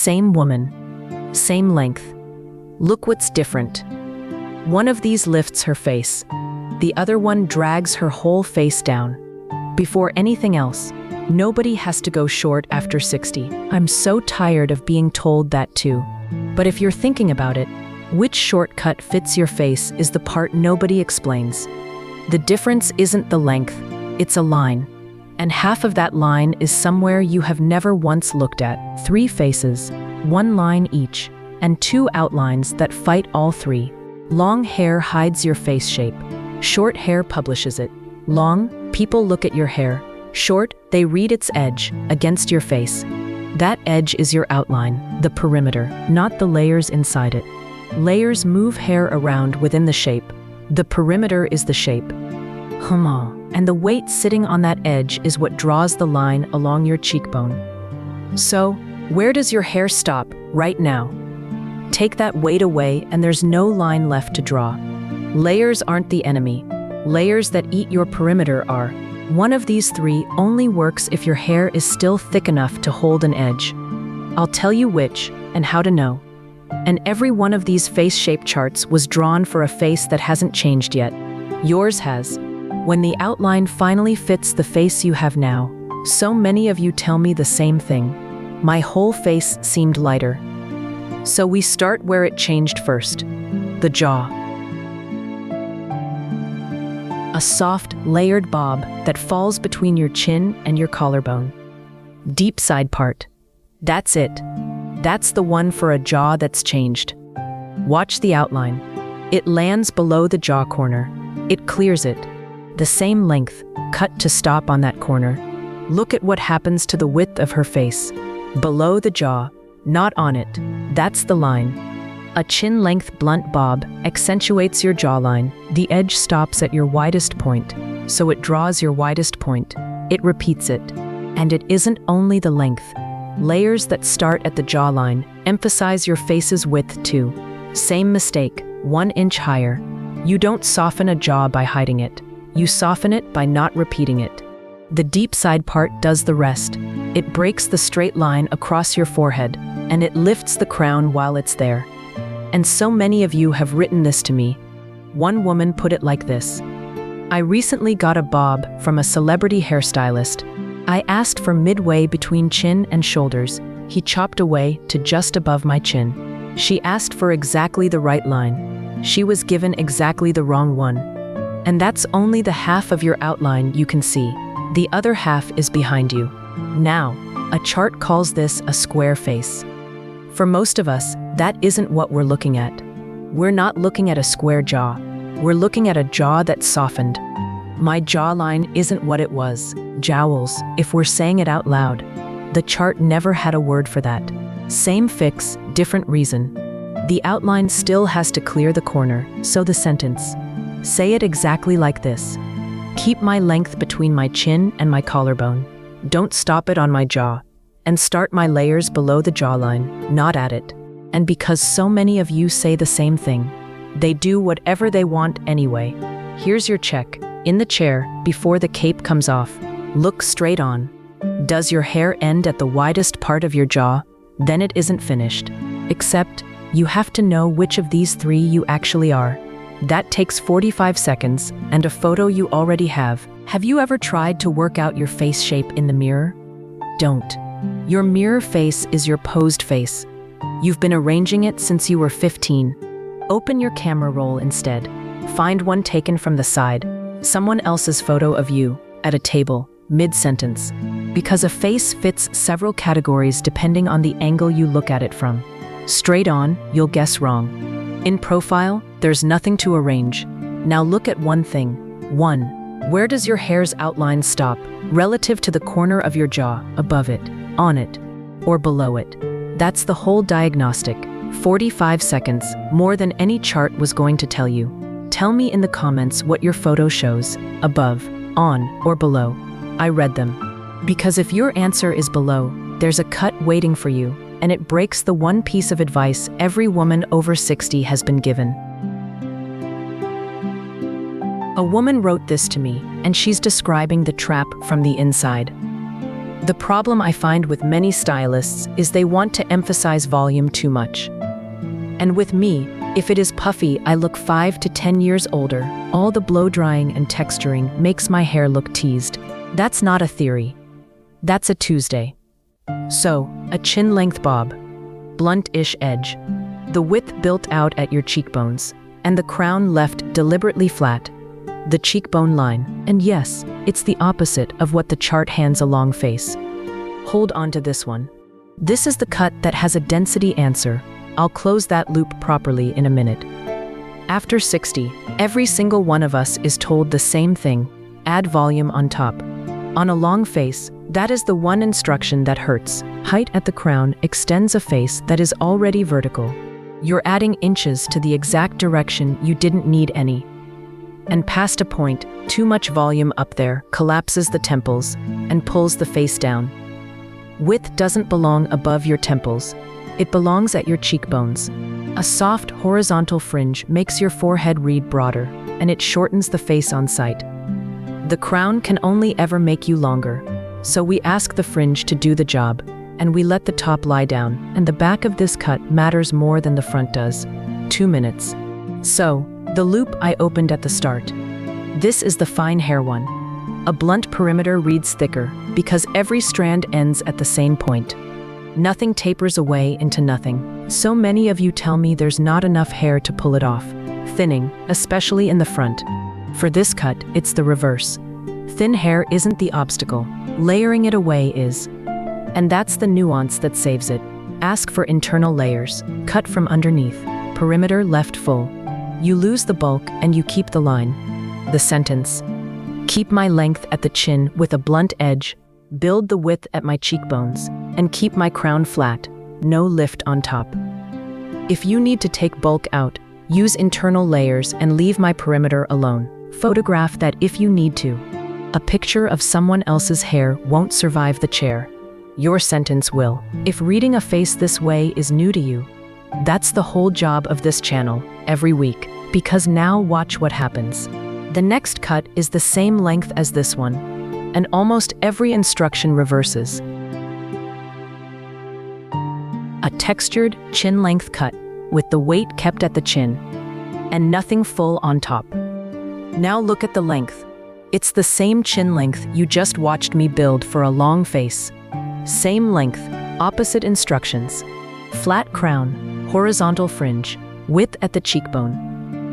Same woman, same length. Look what's different. One of these lifts her face. The other one drags her whole face down. Before anything else, nobody has to go short after 60. I'm so tired of being told that too. But if you're thinking about it, which shortcut fits your face is the part nobody explains. The difference isn't the length, it's a line. And half of that line is somewhere you have never once looked at. 3 faces, 1 line each, and 2 outlines that fight all 3. Long hair hides your face shape. Short hair publishes it. Long, people look at your hair. Short, they read its edge against your face. That edge is your outline, the perimeter, not the layers inside it. Layers move hair around within the shape. The perimeter is the shape. And the weight sitting on that edge is what draws the line along your cheekbone. So, where does your hair stop right now? Take that weight away and there's no line left to draw. Layers aren't the enemy. Layers that eat your perimeter are. One of these 3 only works if your hair is still thick enough to hold an edge. I'll tell you which and how to know. And every one of these face shape charts was drawn for a face that hasn't changed yet. Yours has. When the outline finally fits the face you have now, so many of you tell me the same thing. My whole face seemed lighter. So we start where it changed first. The jaw. A soft, layered bob that falls between your chin and your collarbone. Deep side part. That's it. That's the one for a jaw that's changed. Watch the outline. It lands below the jaw corner. It clears it. The same length, cut to stop on that corner. Look at what happens to the width of her face. Below the jaw, not on it. That's the line. A chin-length blunt bob accentuates your jawline. The edge stops at your widest point, so it draws your widest point. It repeats it. And it isn't only the length. Layers that start at the jawline emphasize your face's width too. Same mistake, 1 inch higher. You don't soften a jaw by hiding it. You soften it by not repeating it. The deep side part does the rest. It breaks the straight line across your forehead, and it lifts the crown while it's there. And so many of you have written this to me. One woman put it like this. I recently got a bob from a celebrity hairstylist. I asked for midway between chin and shoulders. He chopped away to just above my chin. She asked for exactly the right line. She was given exactly the wrong one. And that's only the half of your outline you can see. The other half is behind you. Now, a chart calls this a square face. For most of us, that isn't what we're looking at. We're not looking at a square jaw. We're looking at a jaw that's softened. My jawline isn't what it was. Jowls, if we're saying it out loud. The chart never had a word for that. Same fix, different reason. The outline still has to clear the corner, so the sentence. Say it exactly like this. Keep my length between my chin and my collarbone. Don't stop it on my jaw. And start my layers below the jawline, not at it. And because so many of you say the same thing, they do whatever they want anyway. Here's your check. In the chair, before the cape comes off, look straight on. Does your hair end at the widest part of your jaw? Then it isn't finished. Except, you have to know which of these 3 you actually are. That takes 45 seconds, and a photo you already have. Have you ever tried to work out your face shape in the mirror? Don't. Your mirror face is your posed face. You've been arranging it since you were 15. Open your camera roll instead. Find one taken from the side. Someone else's photo of you, at a table, mid-sentence. Because a face fits several categories depending on the angle you look at it from. Straight on, you'll guess wrong. In profile, there's nothing to arrange. Now look at one thing. 1. Where does your hair's outline stop, relative to the corner of your jaw, above it, on it, or below it? That's the whole diagnostic. 45 seconds, more than any chart was going to tell you. Tell me in the comments what your photo shows, above, on, or below. I read them. Because if your answer is below, there's a cut waiting for you, and it breaks the one piece of advice every woman over 60 has been given. A woman wrote this to me, and she's describing the trap from the inside. The problem I find with many stylists is they want to emphasize volume too much. And with me, if it is puffy, I look 5 to 10 years older. All the blow drying and texturing makes my hair look teased. That's not a theory. That's a Tuesday. So, a chin-length bob, blunt-ish edge, the width built out at your cheekbones, and the crown left deliberately flat, the cheekbone line. And yes, it's the opposite of what the chart hands a long face. Hold on to this one. This is the cut that has a density answer. I'll close that loop properly in a minute. After 60, every single one of us is told the same thing: add volume on top. On a long face, that is the one instruction that hurts. Height at the crown extends a face that is already vertical. You're adding inches to the exact direction you didn't need any. And past a point, too much volume up there collapses the temples and pulls the face down. Width doesn't belong above your temples. It belongs at your cheekbones. A soft horizontal fringe makes your forehead read broader, and it shortens the face on sight. The crown can only ever make you longer, so we ask the fringe to do the job, and we let the top lie down, and the back of this cut matters more than the front does. 2 minutes. So, the loop I opened at the start. This is the fine hair one. A blunt perimeter reads thicker, because every strand ends at the same point. Nothing tapers away into nothing. So many of you tell me there's not enough hair to pull it off. Thinning, especially in the front. For this cut, it's the reverse. Thin hair isn't the obstacle. Layering it away is. And that's the nuance that saves it. Ask for internal layers. Cut from underneath. Perimeter left full. You lose the bulk and you keep the line. The sentence. Keep my length at the chin with a blunt edge. Build the width at my cheekbones. And keep my crown flat. No lift on top. If you need to take bulk out, use internal layers and leave my perimeter alone. Photograph that if you need to. A picture of someone else's hair won't survive the chair. Your sentence will. If reading a face this way is new to you, that's the whole job of this channel, every week. Because now watch what happens. The next cut is the same length as this one, and almost every instruction reverses. A textured, chin-length cut, with the weight kept at the chin, and nothing full on top. Now look at the length. It's the same chin length you just watched me build for a long face. Same length, opposite instructions. Flat crown, horizontal fringe, width at the cheekbone.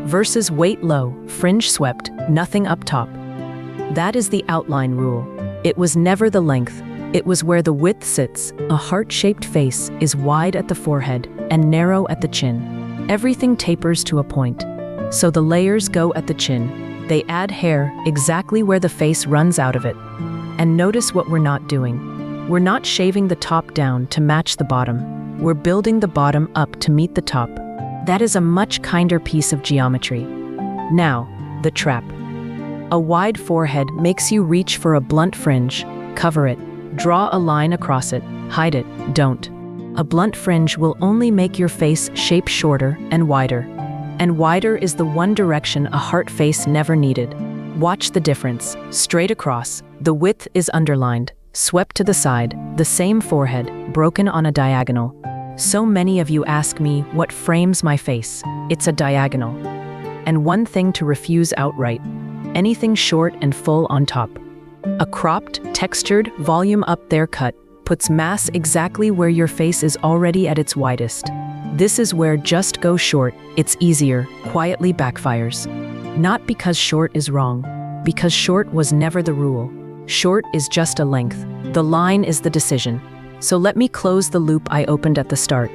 Versus weight low, fringe swept, nothing up top. That is the outline rule. It was never the length. It was where the width sits. A heart-shaped face is wide at the forehead and narrow at the chin. Everything tapers to a point. So the layers go at the chin. They add hair exactly where the face runs out of it. And notice what we're not doing. We're not shaving the top down to match the bottom. We're building the bottom up to meet the top. That is a much kinder piece of geometry. Now, the trap. A wide forehead makes you reach for a blunt fringe. Cover it. Draw a line across it. Hide it. Don't. A blunt fringe will only make your face shape shorter and wider. And wider is the one direction a heart face never needed. Watch the difference. Straight across, the width is underlined, swept to the side, the same forehead, broken on a diagonal. So many of you ask me what frames my face. It's a diagonal. And one thing to refuse outright: anything short and full on top. A cropped, textured, volume up there cut puts mass exactly where your face is already at its widest. This is where just go short, it's easier, quietly backfires. Not because short is wrong, because short was never the rule. Short is just a length. The line is the decision. So let me close the loop I opened at the start.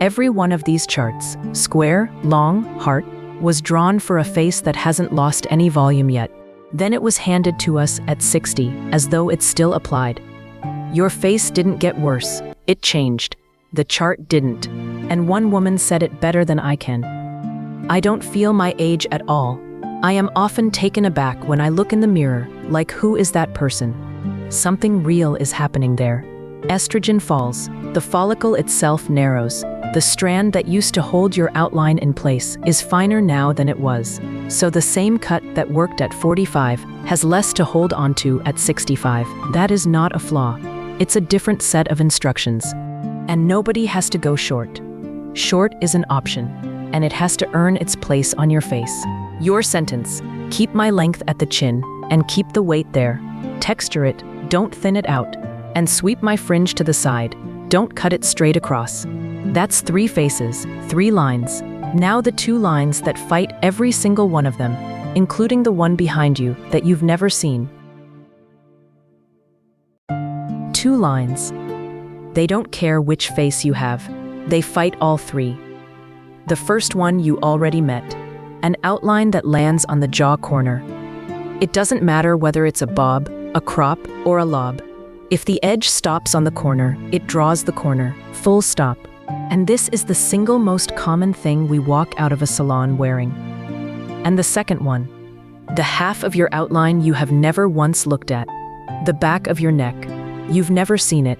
Every one of these charts, square, long, heart, was drawn for a face that hasn't lost any volume yet. Then it was handed to us at 60, as though it still applied. Your face didn't get worse, it changed. The chart didn't. And one woman said it better than I can. I don't feel my age at all. I am often taken aback when I look in the mirror, like who is that person? Something real is happening there. Estrogen falls, the follicle itself narrows. The strand that used to hold your outline in place is finer now than it was. So the same cut that worked at 45 has less to hold onto at 65. That is not a flaw. It's a different set of instructions. And nobody has to go short. Short is an option, and it has to earn its place on your face. Your sentence: keep my length at the chin and keep the weight there. Texture it, don't thin it out. And sweep my fringe to the side, don't cut it straight across. That's 3 faces, 3 lines. Now the 2 lines that fight every single one of them, including the one behind you that you've never seen. 2 lines. They don't care which face you have. They fight all 3. The first one you already met. An outline that lands on the jaw corner. It doesn't matter whether it's a bob, a crop, or a lob. If the edge stops on the corner, it draws the corner, full stop. And this is the single most common thing we walk out of a salon wearing. And the second one, the half of your outline you have never once looked at. The back of your neck. You've never seen it.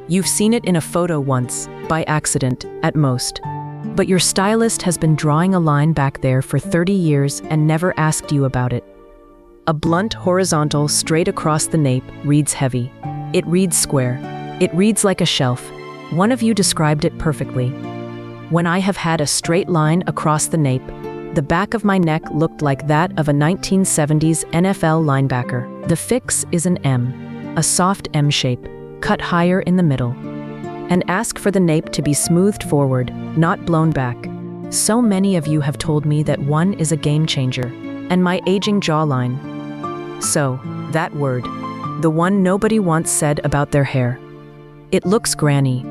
You've seen it in a photo once, by accident, at most. But your stylist has been drawing a line back there for 30 years and never asked you about it. A blunt horizontal straight across the nape reads heavy. It reads square. It reads like a shelf. One of you described it perfectly. When I have had a straight line across the nape, the back of my neck looked like that of a 1970s NFL linebacker. The fix is an M, a soft M shape, cut higher in the middle. And ask for the nape to be smoothed forward, not blown back. So many of you have told me that one is a game changer, and my aging jawline. So, that word, the one nobody once said about their hair. It looks granny.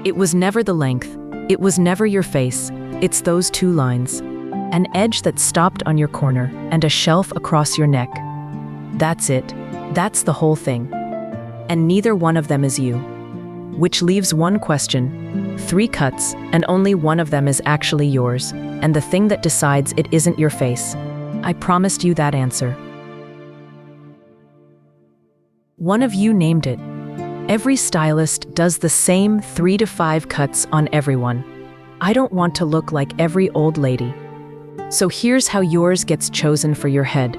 It was never the length. It was never your face. It's those 2 lines. An edge that stopped on your corner and a shelf across your neck. That's it. That's the whole thing. And neither one of them is you. Which leaves one question. 3 cuts, and only one of them is actually yours, and the thing that decides it isn't your face. I promised you that answer. One of you named it. Every stylist does the same 3 to 5 cuts on everyone. I don't want to look like every old lady. So here's how yours gets chosen for your head.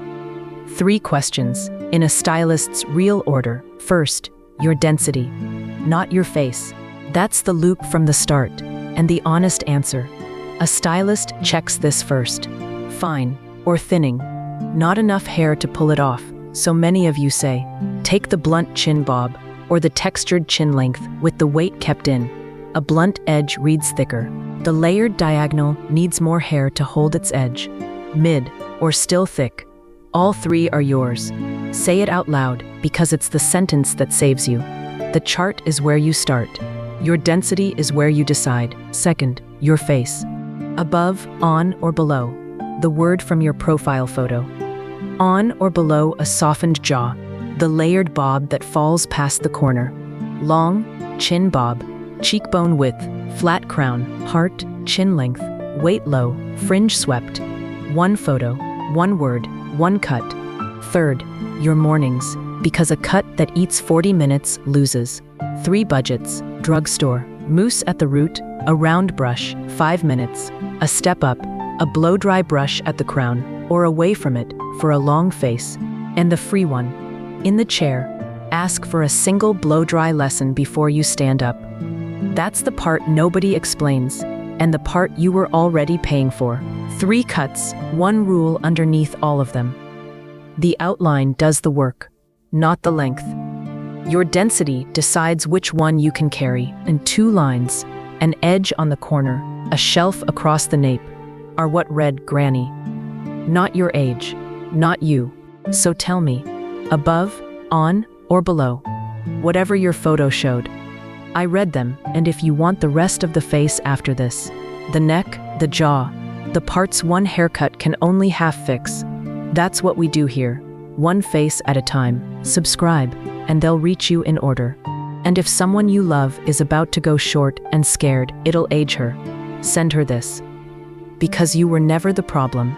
3 questions, in a stylist's real order. First, your density, not your face. That's the loop from the start, and the honest answer. A stylist checks this first. Fine, or thinning. Not enough hair to pull it off, so many of you say. Take the blunt chin bob, or the textured chin length with the weight kept in. A blunt edge reads thicker. The layered diagonal needs more hair to hold its edge. Mid, or still thick. All 3 are yours. Say it out loud, because it's the sentence that saves you. The chart is where you start. Your density is where you decide. Second, your face. Above, on, or below. The word from your profile photo. On or below a softened jaw. The layered bob that falls past the corner. Long, chin bob. Cheekbone width, flat crown, heart, chin length, weight low, fringe swept. 1 photo, 1 word, 1 cut. Third, your mornings, because a cut that eats 40 minutes loses. 3 budgets, drugstore, mousse at the root, a round brush, 5 minutes. A step up, a blow-dry brush at the crown, or away from it, for a long face. And the free one. In the chair, ask for a single blow-dry lesson before you stand up. That's the part nobody explains, and the part you were already paying for. 3 cuts, 1 rule underneath all of them. The outline does the work, not the length. Your density decides which one you can carry, and 2 lines, an edge on the corner, a shelf across the nape, are what read granny. Not your age, not you. So tell me, above, on, or below, whatever your photo showed. I read them, and if you want the rest of the face after this, the neck, the jaw, the parts one haircut can only half fix. That's what we do here, 1 face at a time. Subscribe, and they'll reach you in order. And if someone you love is about to go short and scared, it'll age her. Send her this. Because you were never the problem.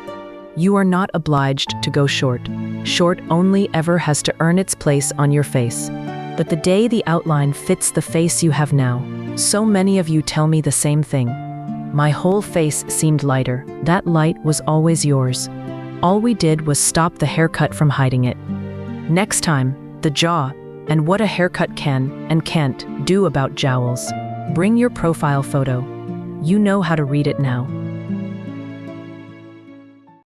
You are not obliged to go short. Short only ever has to earn its place on your face. But the day the outline fits the face you have now, so many of you tell me the same thing. My whole face seemed lighter. That light was always yours. All we did was stop the haircut from hiding it. Next time, the jaw, and what a haircut can and can't do about jowls. Bring your profile photo. You know how to read it now.